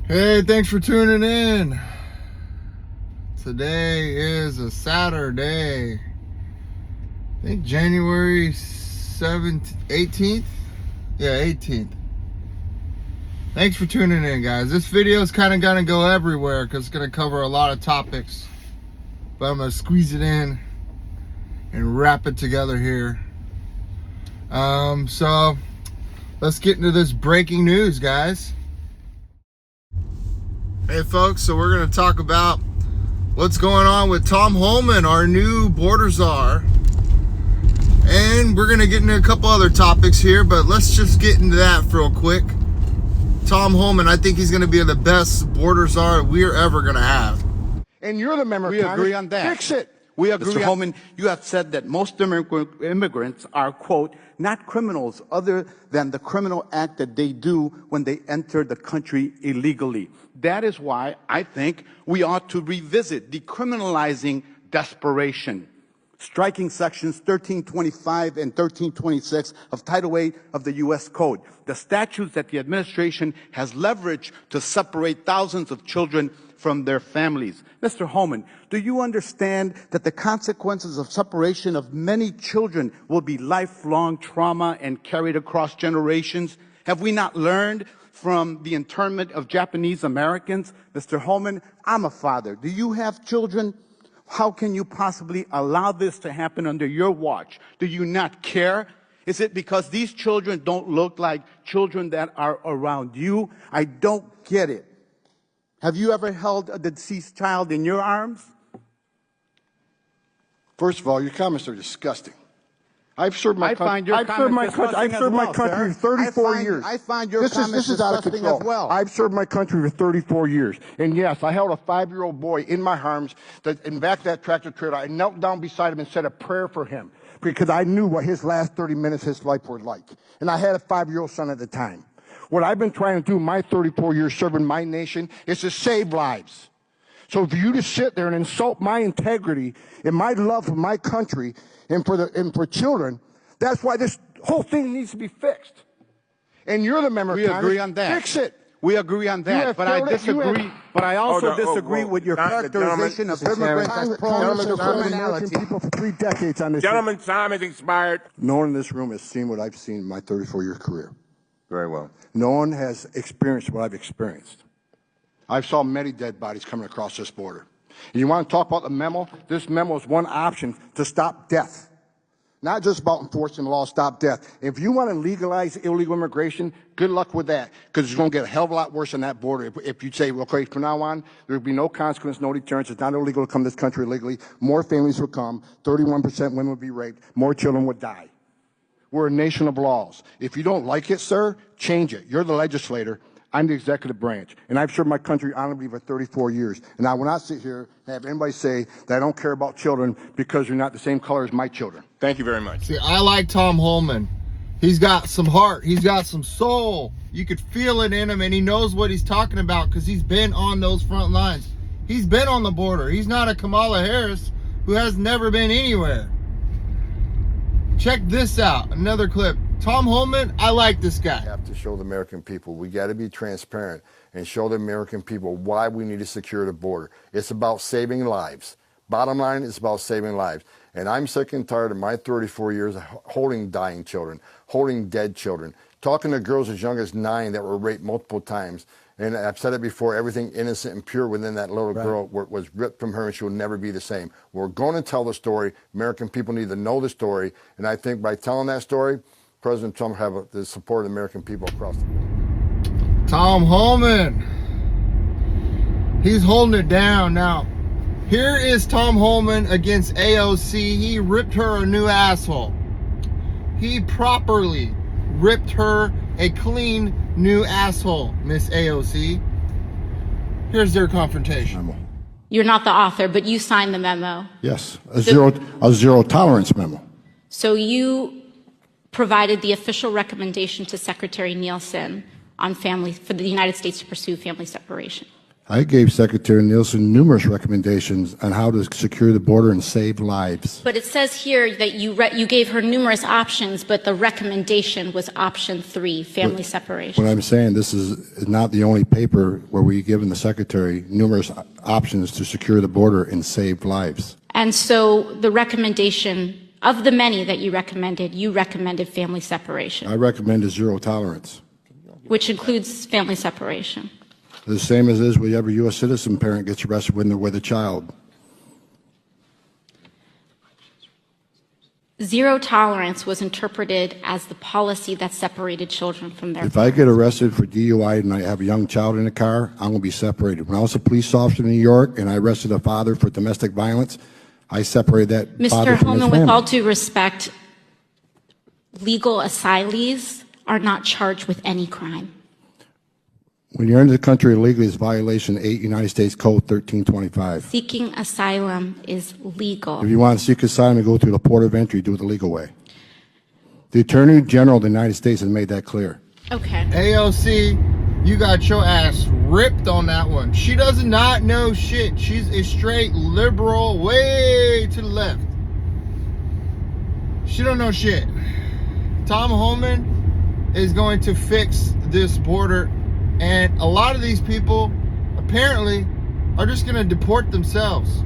Hey, thanks for tuning in. Today is a Saturday. I think January 18th? Yeah, 18th. Thanks for tuning in, guys. This video is kind of going to go everywhere because it's going to cover a lot of topics. But I'm going to squeeze it in and wrap it together here. So let's get into this breaking news, guys. Hey folks, so we're going to talk about what's going on with Tom Holmon, our new border czar. And we're going to get into a couple other topics here, but let's just get into that real quick. Tom Holmon, I think he's going to be the best border czar we're ever going to have. And you're the member of We Congress. agree on that. Fix it. We agree. Mr. Holmon, you have said that most immigrants are, quote, not criminals other than the criminal act that they do when they enter the country illegally. That is why I think we ought to revisit decriminalizing desperation, striking sections 1325 and 1326 of Title VIII of the U.S. Code, the statutes that the administration has leveraged to separate thousands of children from their families. Mr. Holmon, do you understand that the consequences of separation of many children will be lifelong trauma and carried across generations? Have we not learned from the internment of Japanese Americans? Mr. Holmon, I'm a father. Do you have children? How can you possibly allow this to happen under your watch? Do you not care? Is it because these children don't look like children that are around you? I don't get it. Have you ever held a deceased child in your arms? First of all, your comments are disgusting. I've served my country. I've served my country for 34 years. I find your comments this is out of disgusting control. as well. I've served my country for 34 years. And yes, I held a 5-year-old boy in my arms in back of that tractor trailer. I knelt down beside him and said a prayer for him because I knew what his last 30 minutes of his life were like. And I had a 5-year-old son at the time. What I've been trying to do my 34 years serving my nation is to save lives. So for you to sit there and insult my integrity and my love for my country and for children, that's why this whole thing needs to be fixed. And you're the member of Congress. We agree on that. Fix it. We agree on that, but I disagree. But I also disagree with your characterization of immigrants as prone to criminality. People for 3 decades on this. Gentleman's time has expired. No one in this room has seen what I've seen in my 34-year career. Very well. No one has experienced what I've experienced. I've saw many dead bodies coming across this border. And you want to talk about the memo? This memo is one option to stop death. Not just about enforcing the law, stop death. If you want to legalize illegal immigration, good luck with that, because it's going to get a hell of a lot worse on that border. If you say, well, okay, from now on, there will be no consequence, no deterrence. It's not illegal to come to this country illegally. More families will come. 31% women would be raped. More children would die. We're a nation of laws. If you don't like it, sir, change it. You're the legislator. I'm the executive branch. And I've served my country honorably for 34 years. And I will not sit here and have anybody say that I don't care about children because you're not the same color as my children. Thank you very much. See, I like Tom Holmon. He's got some heart. He's got some soul. You could feel it in him, and he knows what he's talking about because he's been on those front lines. He's been on the border. He's not a Kamala Harris who has never been anywhere. Check this out, another clip. Tom Holmon, I like this guy. We have to show the American people, we got to be transparent and show the American people why we need to secure the border. It's about saving lives. Bottom line, it's about saving lives. And I'm sick and tired of my 34 years of holding dying children, holding dead children, talking to girls as young as 9 that were raped multiple times. And I've said it before, everything innocent and pure within that little girl was ripped from her, and she will never be the same. We're going to tell the story. American people need to know the story. And I think by telling that story, President Trump will have the support of the American people across the board. Tom Holmon. He's holding it down. Now, here is Tom Holmon against AOC. He ripped her a new asshole. He properly ripped her a clean new asshole, Miss AOC. Here's their confrontation. Memo. You're not the author, but you signed the memo. Yes, a zero tolerance memo. So you provided the official recommendation to Secretary Nielsen on for the United States to pursue family separation. I gave Secretary Nielsen numerous recommendations on how to secure the border and save lives. But it says here that you gave her numerous options, but the recommendation was option 3, family separation. What I'm saying, this is not the only paper where we've given the Secretary numerous options to secure the border and save lives. And so the recommendation, of the many that you recommended family separation, I recommend a zero tolerance. which includes family separation. The same as is with every U.S. citizen parent gets arrested when they're with a child. Zero tolerance was interpreted as the policy that separated children from their If I get arrested for DUI and I have a young child in the car, I'm going to be separated. When I was a police officer in New York and I arrested a father for domestic violence, I separated that father Mr. from his Holman, family. with all due respect, legal asylees are not charged with any crime. When you're into the country illegally, it's violation 8 United States Code 1325. Seeking asylum is legal. If you want to seek asylum and go through the port of entry, do it the legal way. The Attorney General of the United States has made that clear. Okay. AOC, you got your ass ripped on that one. She does not know shit. She's a straight liberal way to the left. She don't know shit. Tom Holman is going to fix this border, and a lot of these people apparently are just going to deport themselves.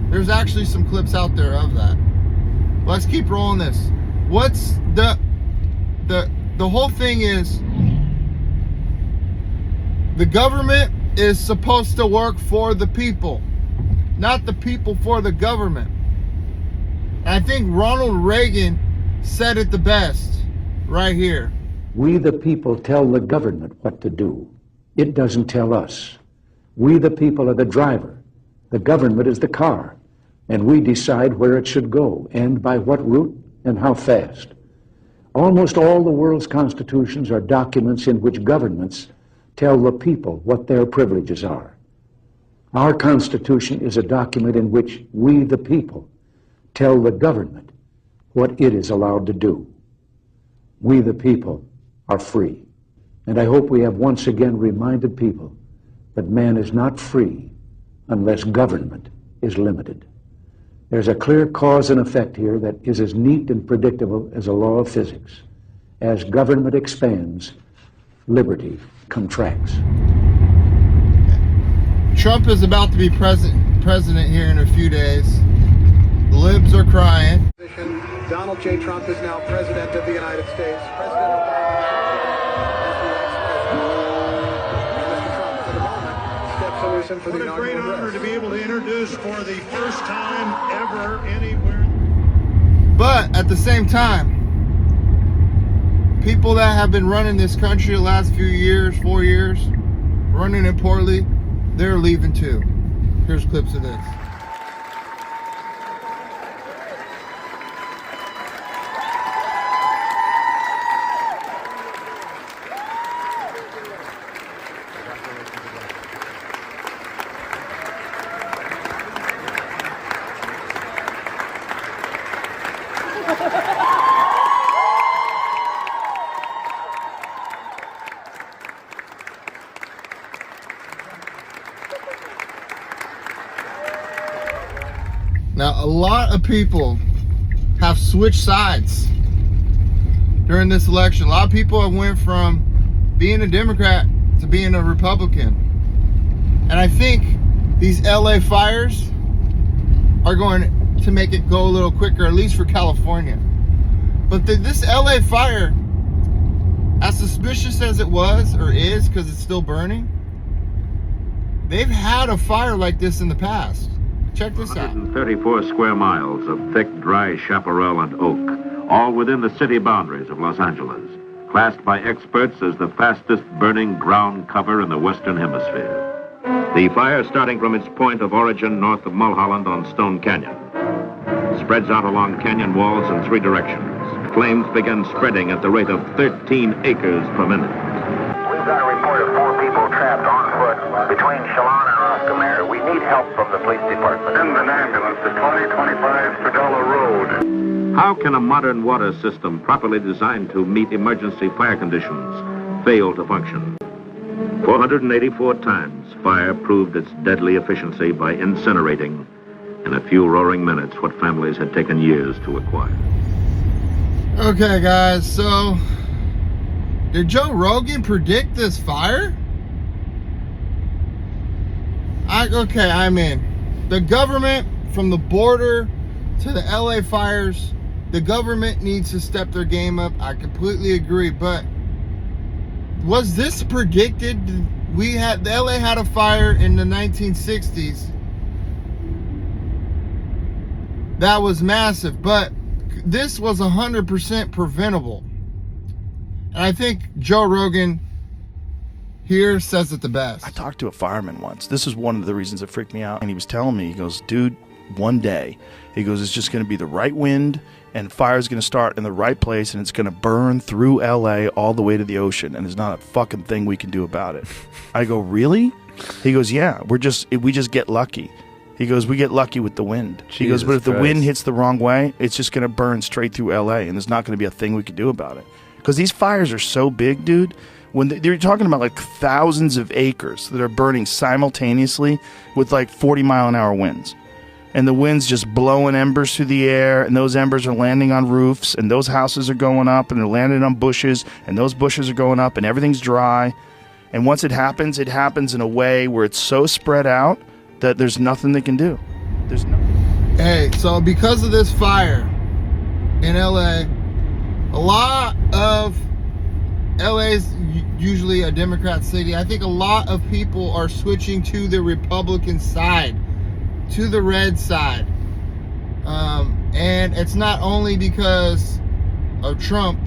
There's actually some clips out there of that. Let's keep rolling this. What's the whole thing is, the government is supposed to work for the people, not the people for the government. And I think Ronald Reagan said it the best right here. We the people tell the government what to do. It doesn't tell us. We the people are the driver. The government is the car. And we decide where it should go and by what route and how fast. Almost all the world's constitutions are documents in which governments tell the people what their privileges are. Our Constitution is a document in which we the people tell the government what it is allowed to do. We the people are free. And I hope we have once again reminded people that man is not free unless government is limited. There's a clear cause and effect here that is as neat and predictable as a law of physics. As government expands, liberty contracts. Trump is about to be president here in a few days. The libs are crying. Donald J. Trump is now president of the United States. President Obama Mr. Trump, for the moment, steps away for the inaugural address. What a great honor to be able to introduce for the first time ever anywhere. But at the same time, people that have been running this country the last few years, 4 years, running it poorly, they're leaving too. Here's clips of this. Now, a lot of people have switched sides during this election. A lot of people have went from being a Democrat to being a Republican. And I think these LA fires are going to make it go a little quicker, at least for California. But this LA fire, as suspicious as it was or is, because it's still burning, they've had a fire like this in the past. Check this out. 134 square miles of thick, dry chaparral and oak, all within the city boundaries of Los Angeles, classed by experts as the fastest burning ground cover in the Western Hemisphere. The fire, starting from its point of origin north of Mulholland on Stone Canyon, spreads out along canyon walls in 3 directions. Flames begin spreading at the rate of 13 acres per minute. We've got a report of 4 people trapped on foot between Chelan and Roscommare. We need help from the police department. Send an ambulance to 2025 Padella Road. How can a modern water system properly designed to meet emergency fire conditions fail to function? 484 times, fire proved its deadly efficiency by incinerating, in a few roaring minutes, what families had taken years to acquire. Okay, guys, so did Joe Rogan predict this fire? I'm in. The government, from the border to the LA fires, the government needs to step their game up. I completely agree, but was this predicted? LA had a fire in the 1960s. That was massive, but this was 100% preventable. And I think Joe Rogan here says it the best. I talked to a fireman once. This is one of the reasons it freaked me out. And he was telling me, he goes, dude, one day, he goes, it's just going to be the right wind and fire's going to start in the right place and it's going to burn through LA all the way to the ocean. And there's not a fucking thing we can do about it. I go, really? He goes, yeah, we just get lucky. He goes, we get lucky with the wind. He goes, but if the wind hits the wrong way, it's just going to burn straight through LA and there's not going to be a thing we can do about it. Because these fires are so big, dude. When they're talking about like thousands of acres that are burning simultaneously with like 40-mile-an-hour winds. And the wind's just blowing embers through the air, and those embers are landing on roofs, and those houses are going up, and they're landing on bushes, and those bushes are going up, and everything's dry. And once it happens in a way where it's so spread out that there's nothing they can do. There's nothing. Hey, so because of this fire in LA, a lot of LA's usually a Democrat city. I think a lot of people are switching to the Republican side, to the red side. And it's not only because of Trump,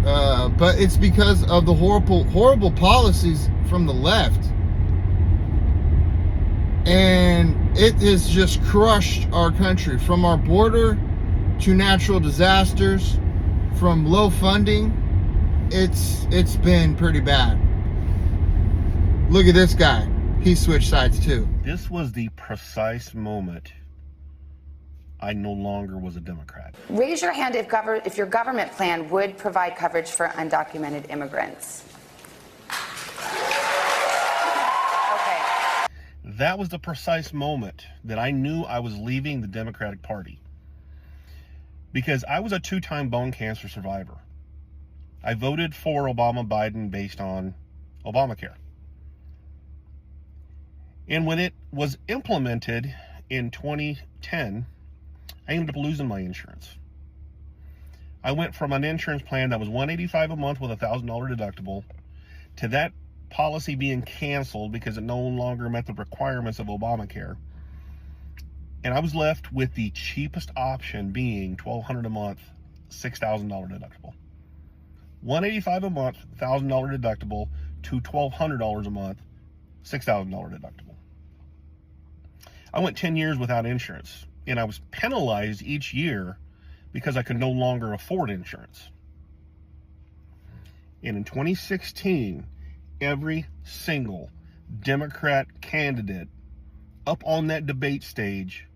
but it's because of the horrible policies from the left. And it has just crushed our country, from our border to natural disasters, from low funding. It's been pretty bad. Look at this guy. He switched sides too. This was the precise moment I no longer was a Democrat. Raise your hand if your government plan would provide coverage for undocumented immigrants. Okay. That was the precise moment that I knew I was leaving the Democratic Party. Because I was a 2-time bone cancer survivor. I voted for Obama-Biden based on Obamacare. And when it was implemented in 2010, I ended up losing my insurance. I went from an insurance plan that was $185 a month with a $1,000 deductible to that policy being canceled because it no longer met the requirements of Obamacare. And I was left with the cheapest option being $1,200 a month, $6,000 deductible. $185 a month, $1,000 deductible to $1,200 a month, $6,000 deductible. I went 10 years without insurance, and I was penalized each year because I could no longer afford insurance. And in 2016, every single Democrat candidate up on that debate stage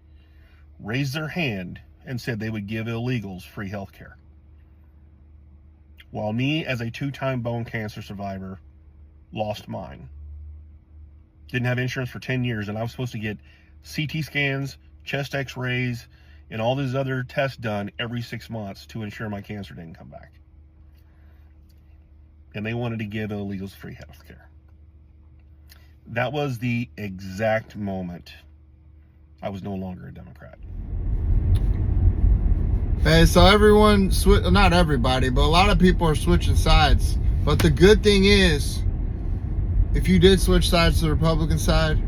raised their hand and said they would give illegals free health care. While me, as a 2-time bone cancer survivor, lost mine. Didn't have insurance for 10 years, and I was supposed to get CT scans, chest x-rays, and all these other tests done every 6 months to ensure my cancer didn't come back. And they wanted to give illegals free health care. That was the exact moment I was no longer a Democrat. Hey, so everyone, not everybody, but a lot of people are switching sides. But the good thing is, if you did switch sides to the Republican side,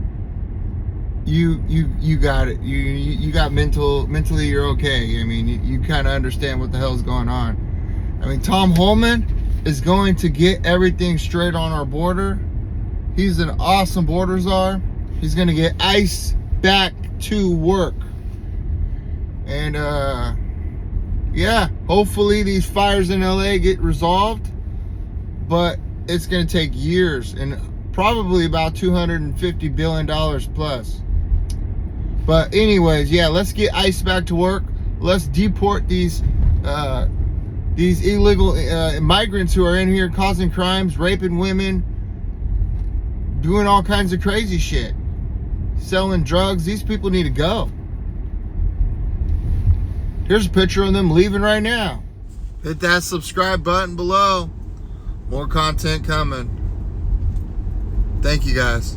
you got it. You got mentally you're okay. I mean, you kind of understand what the hell's going on. I mean, Tom Holman is going to get everything straight on our border. He's an awesome border czar. He's going to get ICE back to work. And yeah, hopefully these fires in LA get resolved, but it's going to take years and probably about $250 billion plus. But anyways, yeah, let's get ICE back to work. Let's deport these illegal migrants who are in here causing crimes, raping women, doing all kinds of crazy shit, selling drugs. These people need to go. Here's a picture of them leaving right now. Hit that subscribe button below. More content coming. Thank you guys.